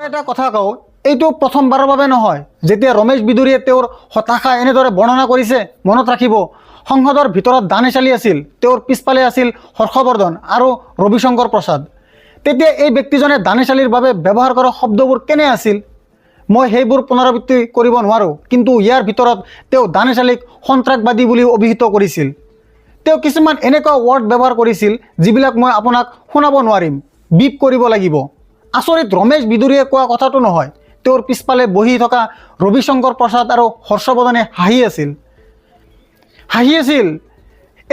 এটা কথা কওঁ, এইটো প্ৰথমবাৰৰ বাবে নহয়। যেতিয়া ৰমেশ বিদুৰীয়ে তেওঁৰ হতাশা এনেদৰে বৰ্ণনা কৰিছে, মনত ৰাখিব সংসদৰ ভিতৰত দানেশালী আছিল, তেওঁৰ পিছফালে আছিল হৰ্ষবৰ্ধন আৰু ৰবিশংকৰ প্ৰসাদ। তেতিয়া এই ব্যক্তিজনে দানেশালীৰ বাবে ব্যৱহাৰ কৰা শব্দবোৰ কেনে আছিল মই সেইবোৰ পুনৰাবৃত্তি কৰিব নোৱাৰোঁ, কিন্তু ইয়াৰ ভিতৰত তেওঁ দানেশালীক সন্ত্ৰাসবাদী বুলি অভিহিত কৰিছিল। তেওঁ কিছুমান এনেকুৱা ৱৰ্ড ব্যৱহাৰ কৰিছিল যিবিলাক মই আপোনাক শুনাব নোৱাৰিম, বিপ কৰিব লাগিব। আচৰিত, ৰমেশ বিদুৰীয়ে কোৱা কথাটো নহয়, তেওঁৰ পিছফালে বহি থকা ৰবিশংকৰ প্ৰসাদ আৰু হৰ্ষবৰ্ধনে হাঁহি আছিল।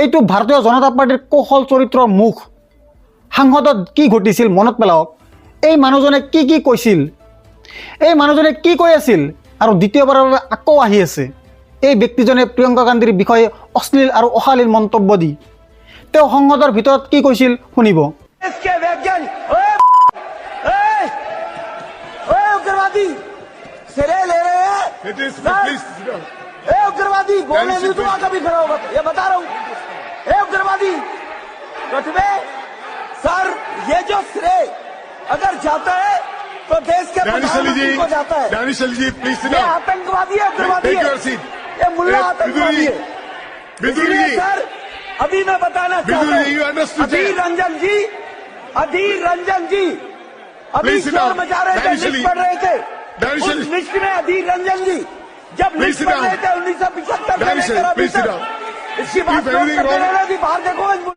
এইটো ভাৰতীয় জনতা পাৰ্টীৰ কৌশল চৰিত্ৰৰ মুখ। সাংসদত কি ঘটিছিল মনত পেলাওক। এই মানুহজনে কি কৈছিল, এই মানুহজনে কি কৈ আছিল আৰু দ্বিতীয়বাৰৰ বাবে আকৌ আহি আছে। এই ব্যক্তিজনে প্ৰিয়ংকা গান্ধীৰ বিষয়ে অশ্লীল আৰু অশালীন মন্তব্য দি তেওঁ সংসদৰ ভিতৰত কি কৈছিল শুনিব। उग्रवादी बोलने नहीं दूंगा कभी खड़ा होगा, ये बता रहा हूँ। उग्रवादी सर, ये जो श्रेय अगर जाता है तो देश के प्रधानमंत्री को जाता है। दानिशली जी प्लीज ये आतंकवादी है, उग्रवादी है, ये मुल्ला आतंकवादी है। इसलिए सर अभी मैं बताना चाहता हूँ, अधीर रंजन जी अभी शोर मचा रहे थे, लिस्ट पढ़ रहे थे। उस लिस्ट में अधीर रंजन जी जब लिस्ट पढ़ रहे थे 1975 से लेकर अभी तक इसकी बात बाहर देखो।